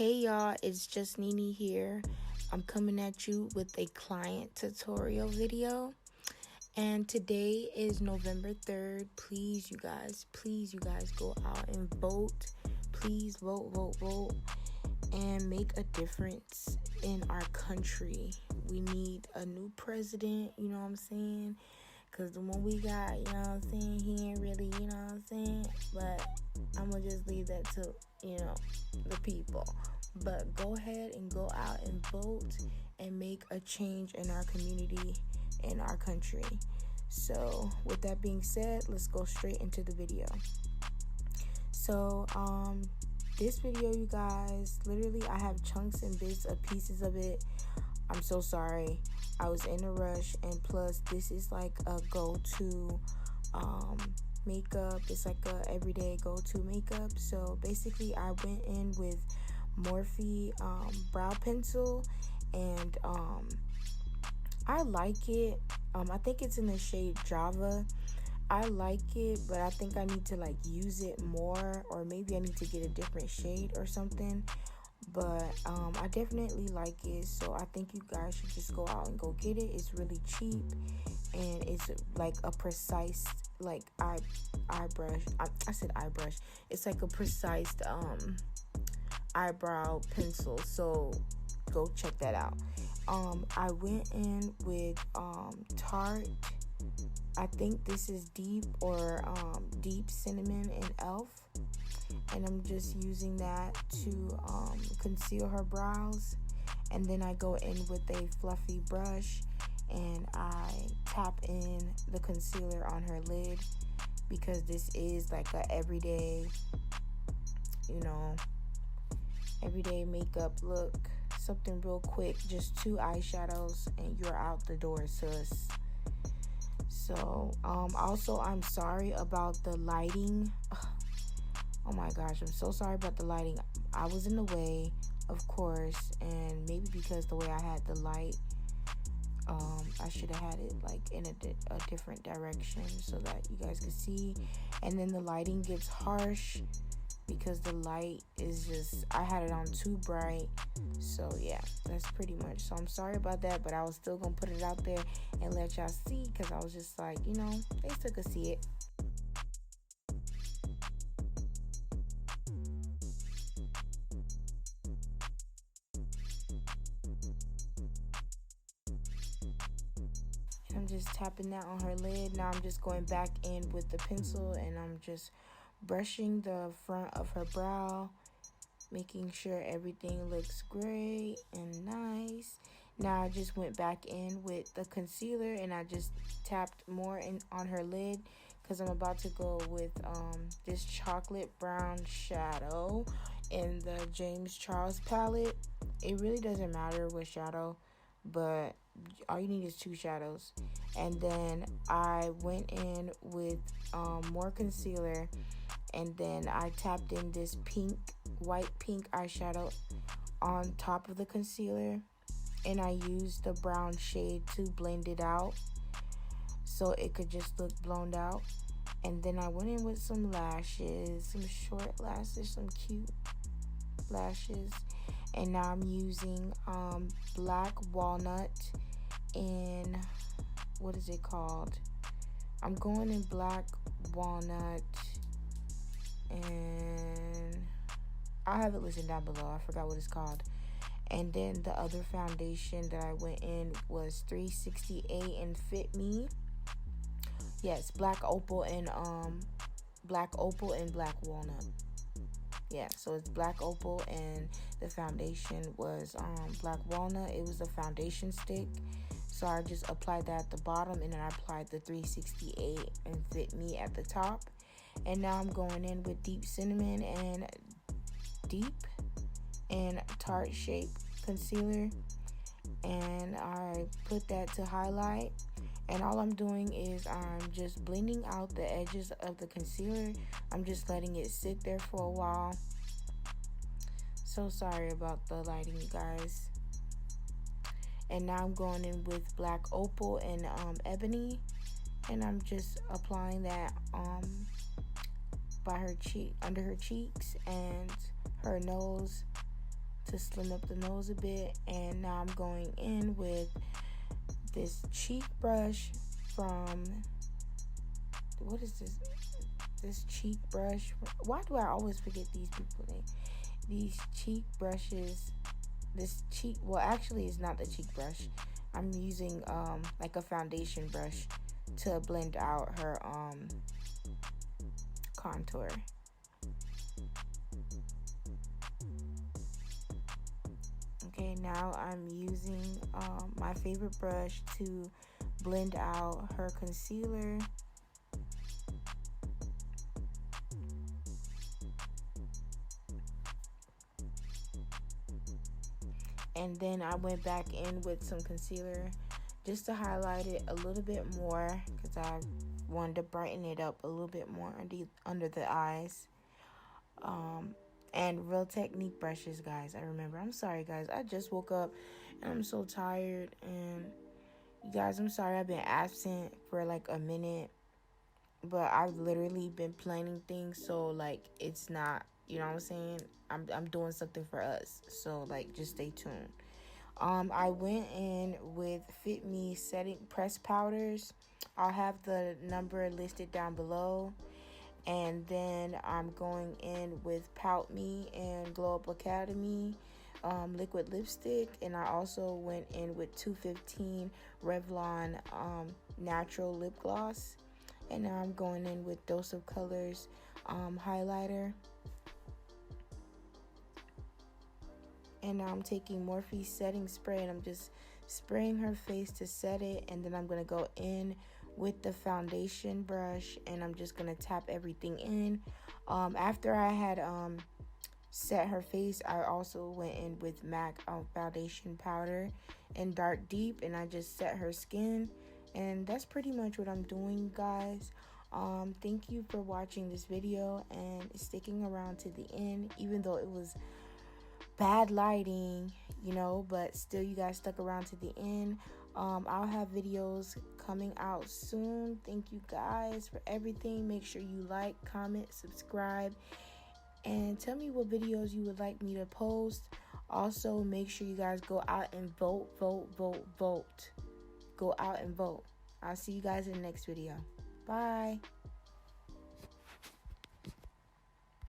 Hey y'all, it's just Nene here. I'm coming at you with a client tutorial video. And today is November 3rd. Please, you guys, go out and vote. Please vote, and make a difference in our country. We need a new president, you know what I'm saying? Because the one we got, you know what I'm saying, he ain't really, you know what I'm saying? But I'm going to just leave that to, the people. But go ahead and go out and vote and make a change in our community, in our country. So with that being said, let's go straight into the video. So this video, you guys, literally I have chunks and bits of pieces of it. I'm so sorry. I was in a rush, and plus this is like a go-to makeup. It's like a everyday go-to makeup. So basically I went in with Morphe brow pencil, and I like it. I think it's in the shade Java. I like it, but I think I need to like use it more, or maybe I need to get a different shade or something. But I definitely like it, so I think you guys should just go out and go get it. It's really cheap, and it's like a precise like eye brush. I said eye brush. It's like a precise eyebrow pencil, so go check that out. I went in with Tart. I think this is deep cinnamon and elf, and I'm just using that to conceal her brows. And then I go in with a fluffy brush and I tap in the concealer on her lid, because this is like a everyday makeup look. Something real quick, just 2 eyeshadows and you're out the door, sis. So also, I'm sorry about the lighting. Oh my gosh, I'm so sorry about the lighting. I was in the way, of course, and maybe because the way I had the light, I should have had it like in a different direction so that you guys could see. And then the lighting gets harsh because the light is just, I had it on too bright. So yeah, that's pretty much. So I'm sorry about that, but I was still gonna put it out there and let y'all see, because I was just like, they still could see it. I'm just tapping that on her lid. Now I'm just going back in with the pencil, and I'm just brushing the front of her brow, making sure everything looks great and nice. Now I just went back in with the concealer, and I just tapped more in on her lid, because I'm about to go with this chocolate brown shadow in the James Charles palette. It really doesn't matter what shadow, but all you need is 2 shadows. And then I went in with more concealer, and then I tapped in this white pink eyeshadow on top of the concealer, and I used the brown shade to blend it out so it could just look blown out. And then I went in with some lashes, some short lashes, some cute lashes. And now I'm using black walnut in, what is it called? I'm going in black walnut, and I'll have it listed down below. I forgot what it's called. And then the other foundation that I went in was 368 and Fit Me. Yes, black opal and black walnut. Yeah, so it's black opal, and the foundation was black walnut. It was a foundation stick, so I just applied that at the bottom, and then I applied the 368 and Fit Me at the top. And now I'm going in with deep cinnamon and tart shape concealer, and I put that to highlight. And all I'm doing is I'm just blending out the edges of the concealer. I'm just letting it sit there for a while. So sorry about the lighting, you guys. And now I'm going in with black opal and ebony, and I'm just applying that by her cheek, under her cheeks and her nose, to slim up the nose a bit. And now I'm going in with this cheek brush from, what is this? This cheek brush. Why do I always forget these people name? These cheek brushes. This cheek, well, actually it's not the cheek brush. I'm using like a foundation brush to blend out her contour. Okay, now I'm using my favorite brush to blend out her concealer. And then I went back in with some concealer just to highlight it a little bit more, because I wanted to brighten it up a little bit more under the eyes. And Real Technique brushes, guys. I remember. I'm sorry, guys. I just woke up and I'm so tired. And you guys, I'm sorry I've been absent for like a minute. But I've literally been planning things, so like it's not, you know what I'm saying? I'm doing something for us. So like just stay tuned. I went in with Fit Me setting press powders. I'll have the number listed down below. And then I'm going in with Pout Me and Glowup Academy liquid lipstick. And I also went in with 215 Revlon natural lip gloss. And now I'm going in with Dose of Colors highlighter. And now I'm taking Morphe setting spray and I'm just spraying her face to set it. And then I'm going to go in with the foundation brush and I'm just going to tap everything in. After I had set her face, I also went in with MAC foundation powder in Dark Deep and I just set her skin. And that's pretty much what I'm doing, guys. Thank you for watching this video and sticking around to the end, even though it was bad lighting, you know, but still you guys stuck around to the end. I'll have videos coming out soon. Thank you guys for everything. Make sure you like, comment, subscribe, and tell me what videos you would like me to post. Also, make sure you guys go out and vote. Go out and vote. I'll see you guys in the next video. Bye.